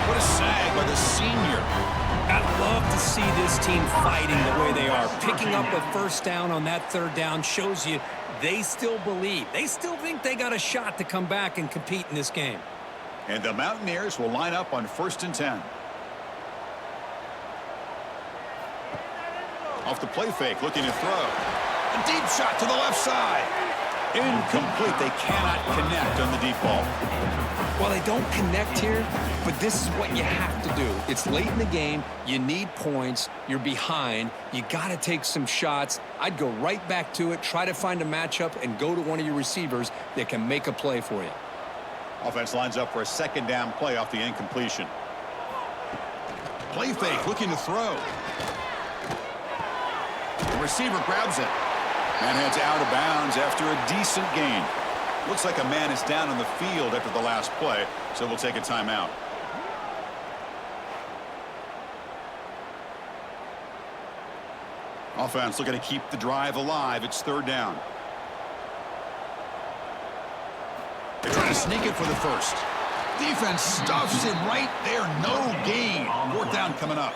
What a sag by the senior. I love to see this team fighting the way they are. Picking up a 1st down on that 3rd down shows you they still believe. They still think they got a shot to come back and compete in this game. And the Mountaineers will line up on 1st and 10. Off the play fake, looking to throw. A deep shot to the left side. Incomplete. They cannot connect on the deep ball. Well, they don't connect here, but this is what you have to do. It's late in the game. You need points. You're behind. You got to take some shots. I'd go right back to it, try to find a matchup, and go to one of your receivers that can make a play for you. Offense lines up for a 2nd down play off the incompletion. Play fake, looking to throw. The receiver grabs it. And heads out of bounds after a decent gain. Looks like a man is down on the field after the last play, so we'll take a timeout. Offense looking to keep the drive alive. It's 3rd down. They're trying to sneak it for the 1st. Defense stuffs him right there. No gain. 4th down coming up.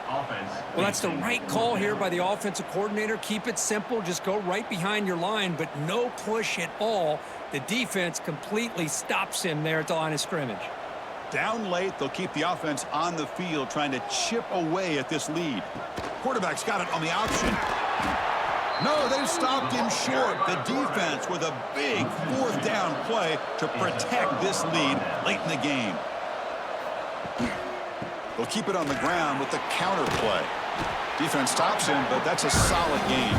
Well, that's the right call here by the offensive coordinator. Keep it simple. Just go right behind your line, but no push at all. The defense completely stops him there at the line of scrimmage. Down late, they'll keep the offense on the field trying to chip away at this lead. Quarterback's got it on the option. No, they've stopped him short. The defense with a big 4th down play to protect this lead late in the game. They'll keep it on the ground with the counter play. Defense stops him, but that's a solid game.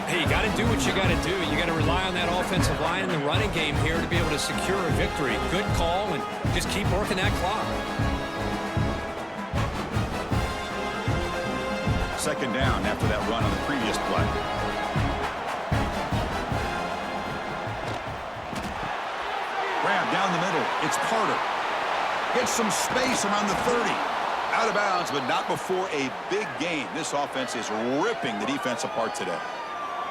Hey, you got to do what you got to do. You got to rely on that offensive line in the running game here to be able to secure a victory. Good call, and just keep working that clock. 2nd down after that run on the previous play. Grab down the middle. It's Carter. Gets some space around the 30. Out of bounds, but not before a big gain. This offense is ripping the defense apart today.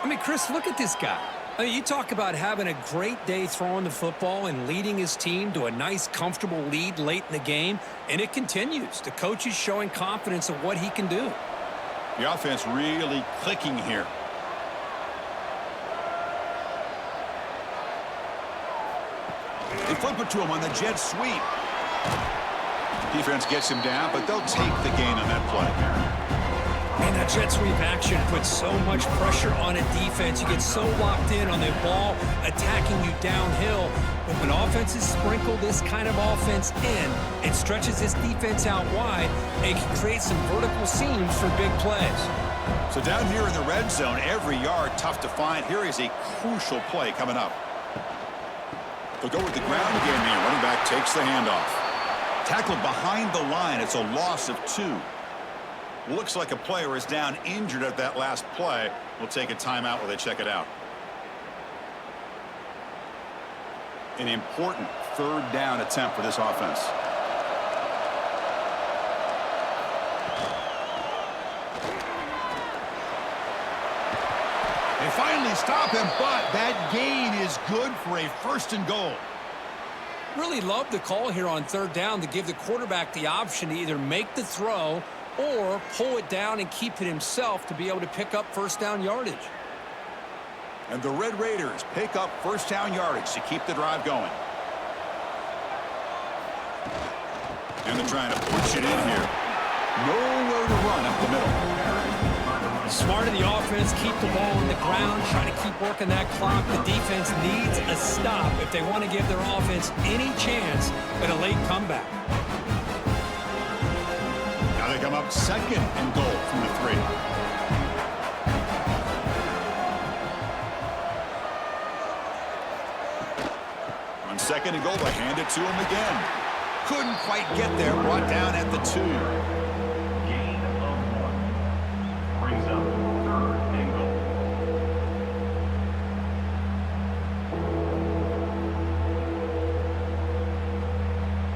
I mean, Chris, look at this guy. I mean, you talk about having a great day throwing the football and leading his team to a nice, comfortable lead late in the game, and it continues. The coach is showing confidence of what he can do. The offense really clicking here. They flip it to him on the jet sweep. Defense gets him down, but they'll take the gain on that play. Man, that jet sweep action puts so much pressure on a defense. You get so locked in on the ball attacking you downhill. But when offenses sprinkle this kind of offense in, it stretches this defense out wide and can create some vertical seams for big plays. So down here in the red zone, every yard tough to find. Here is a crucial play coming up. They'll go with the ground game here. Running back takes the handoff. Tackled behind the line. It's a loss of 2. Looks like a player is down injured at that last play. We'll take a timeout while they check it out. An important 3rd down attempt for this offense. They finally stop him, but that gain is good for a 1st and goal. Really love the call here on 3rd down to give the quarterback the option to either make the throw or pull it down and keep it himself to be able to pick up 1st down yardage. And the Red Raiders pick up 1st down yardage to keep the drive going. And they're trying to push it in here. Nowhere to run up the middle. Smart of the offense, keep the ball on the ground, try to keep working that clock. The defense needs a stop if they want to give their offense any chance at a late comeback. Now they come up 2nd and goal from the 3. On 2nd and goal, they hand it to him again. Couldn't quite get there, brought down at the 2. Gain of 1. Brings up 3rd and goal.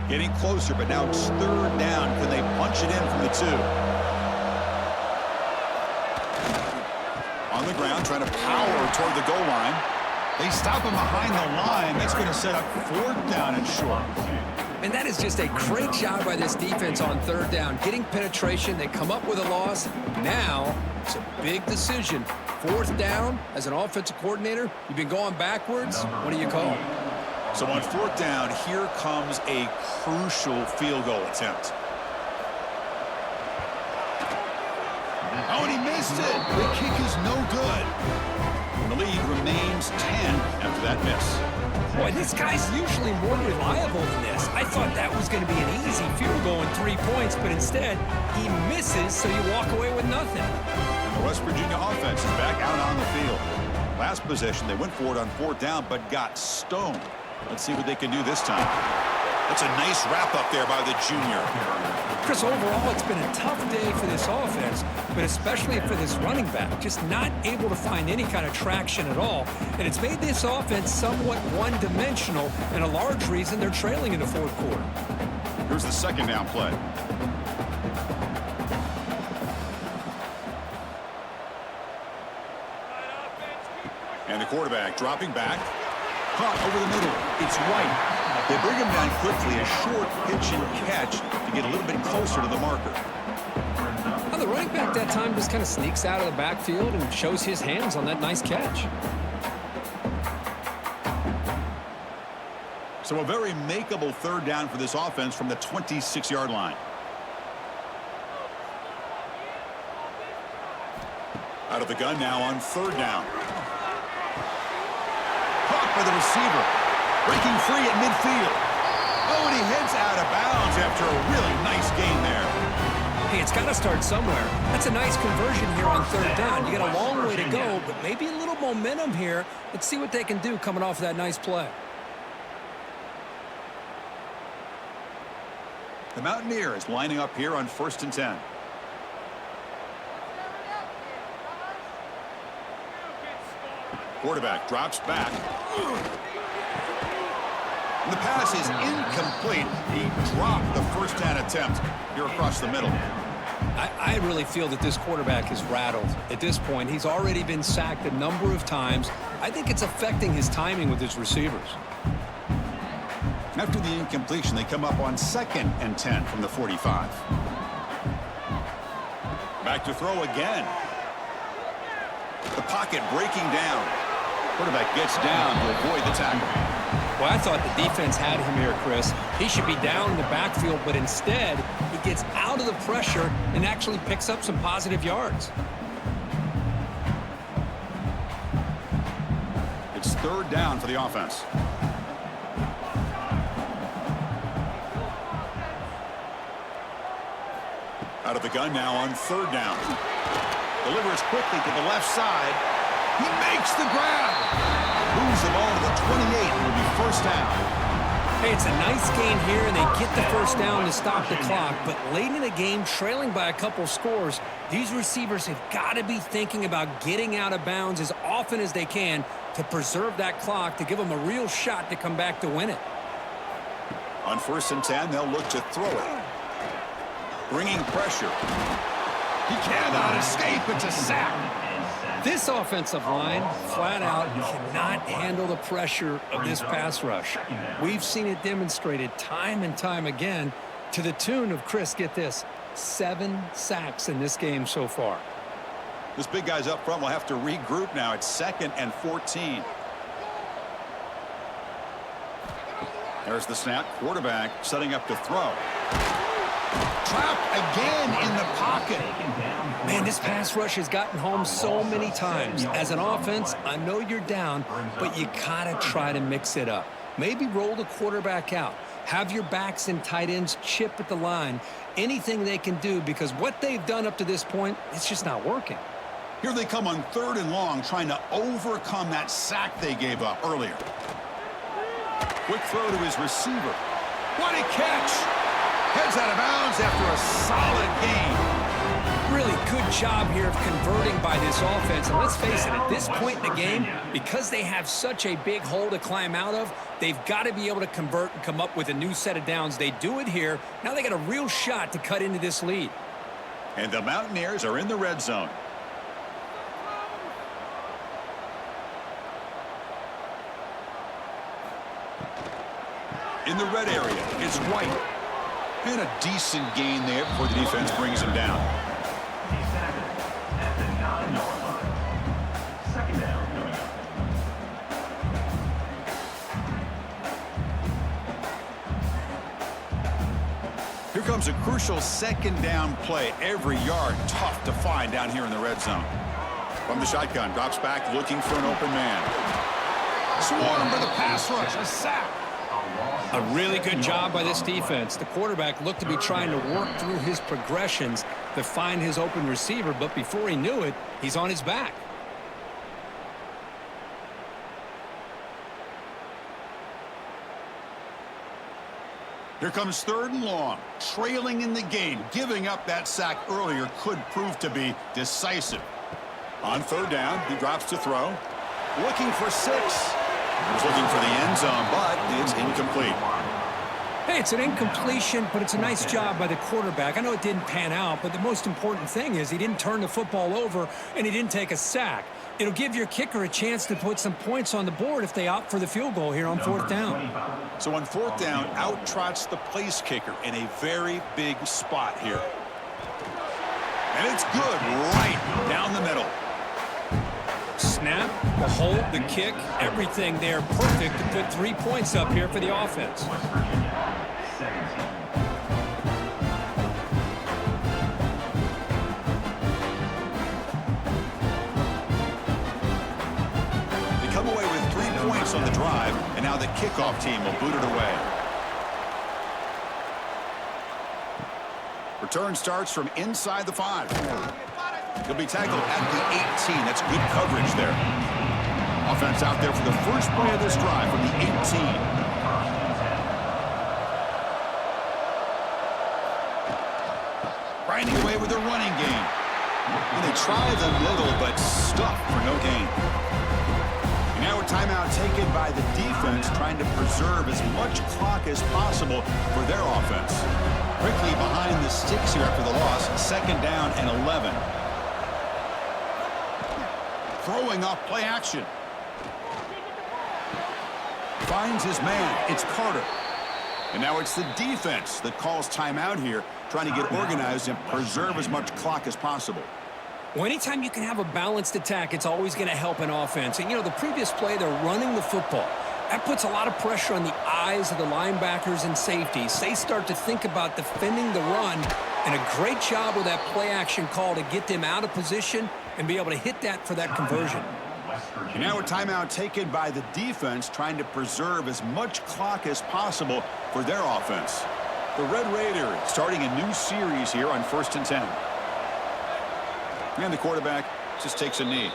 Getting closer, but now it's 3rd down. Can they punch it in from the 2? On the ground, trying to power toward the goal line. They stop him behind the line. That's going to set up 4th down and short. And that is just a great job by this defense on 3rd down. Getting penetration, they come up with a loss. Now, it's a big decision. 4th down, as an offensive coordinator, you've been going backwards. What do you call? So on 4th down, here comes a crucial field goal attempt. Oh, and he missed it. The kick is no good. And the lead remains 10 after that miss. Boy, this guy's usually more reliable than this. I thought that was going to be an easy field goal in 3 points, but instead, he misses, so you walk away with nothing. The West Virginia offense is back out on the field. Last possession, they went for it on 4th down, but got stoned. Let's see what they can do this time. That's a nice wrap up there by the junior. Chris, overall, it's been a tough day for this offense, but especially for this running back. Just not able to find any kind of traction at all. And it's made this offense somewhat one-dimensional, and a large reason they're trailing in the 4th quarter. Here's the 2nd down play. And the quarterback dropping back. Caught over the middle. It's White. They bring him down quickly, a short pitch and catch to get a little bit closer to the marker. Now, the running back that time just kind of sneaks out of the backfield and shows his hands on that nice catch. So a very makeable 3rd down for this offense from the 26-yard line. Out of the gun now on 3rd down. Caught by the receiver. Breaking free at midfield. Oh, and he heads out of bounds after a really nice gain there. Hey, it's got to start somewhere. That's a nice conversion here on 3rd down. You got a long way to go, but maybe a little momentum here. Let's see what they can do coming off of that nice play. The Mountaineers lining up here on 1st and 10. Quarterback drops back. And the pass is incomplete. He dropped the 1st down attempt here across the middle. I really feel that this quarterback is rattled. At this point, he's already been sacked a number of times. I think it's affecting his timing with his receivers. After the incompletion, they come up on 2nd and 10 from the 45. Back to throw again. The pocket breaking down. Quarterback gets down to avoid the tackle. Well, I thought the defense had him here, Chris. He should be down in the backfield, but instead, he gets out of the pressure and actually picks up some positive yards. It's 3rd down for the offense. Out of the gun now on 3rd down. Delivers quickly to the left side. He makes the grab. Moves the ball to the 28. It will be 1st down. Hey, it's a nice gain here, and they get the 1st down to stop the clock. But late in the game, trailing by a couple scores, these receivers have got to be thinking about getting out of bounds as often as they can to preserve that clock, to give them a real shot to come back to win it. On 1st and 10, they'll look to throw it. Bringing pressure. He cannot escape. It's a sack. This offensive line, flat out, cannot handle the pressure of this pass rush. We've seen it demonstrated time and time again to the tune of, Chris, get this, 7 sacks in this game so far. This big guy's up front will have to regroup now. It's 2nd and 14. There's the snap. Quarterback setting up to throw. Trapped again in the pocket. Man, this pass rush has gotten home so many times. As an offense, I know you're down, but you gotta try to mix it up. Maybe roll the quarterback out. Have your backs and tight ends chip at the line. Anything they can do, because what they've done up to this point, it's just not working. Here they come on 3rd and long, trying to overcome that sack they gave up earlier. Quick throw to his receiver. What a catch! Heads out of bounds after a solid game. Really good job here of converting by this offense. And let's face it, at this point in the game, because they have such a big hole to climb out of, they've got to be able to convert and come up with a new set of downs. They do it here. Now they got a real shot to cut into this lead. And the Mountaineers are in the red zone. In the red area, it's White. And a decent gain there before the defense brings him down. He's tackled at the 9-yard line. Second down coming up. Here comes a crucial second down play. Every yard tough to find down here in the red zone. From the shotgun, drops back looking for an open man. Swarm for the pass rush, a sack. A really good job by this defense. The quarterback looked to be trying to work through his progressions to find his open receiver, but before he knew it, he's on his back. Here comes 3rd and long. Trailing in the game. Giving up that sack earlier could prove to be decisive. On 3rd down, he drops to throw. Looking for 6. He's looking for the end zone, but it's incomplete. Hey, it's an incompletion, but it's a nice job by the quarterback. I know it didn't pan out, but the most important thing is he didn't turn the football over and he didn't take a sack. It'll give your kicker a chance to put some points on the board if they opt for the field goal here on 4th down. So on 4th down, out trots the place kicker in a very big spot here. And it's good right down the middle. Snap, the hold, the kick, everything there perfect to put 3 points up here for the offense. West Virginia, 17. They come away with 3 points on the drive, and now the kickoff team will boot it away. Return starts from inside the 5. He'll be tackled at the 18. That's good coverage there. Offense out there for the first play of this drive from the 18. Grinding away with a running game. And they try the middle, but stuffed for no gain. And now a timeout taken by the defense, trying to preserve as much clock as possible for their offense. Quickly behind the sticks here after the loss. 2nd down and 11. Throwing off play action. Finds his man. It's Carter. And now it's the defense that calls timeout here, trying to get organized and preserve as much clock as possible. Well, anytime you can have a balanced attack, it's always going to help an offense. And, you know, the previous play, they're running the football. That puts a lot of pressure on the eyes of the linebackers and safeties. They start to think about defending the run, and a great job with that play action call to get them out of position and be able to hit that for that conversion. And now a timeout taken by the defense, trying to preserve as much clock as possible for their offense. The Red Raiders starting a new series here on 1st and 10. And the quarterback just takes a knee.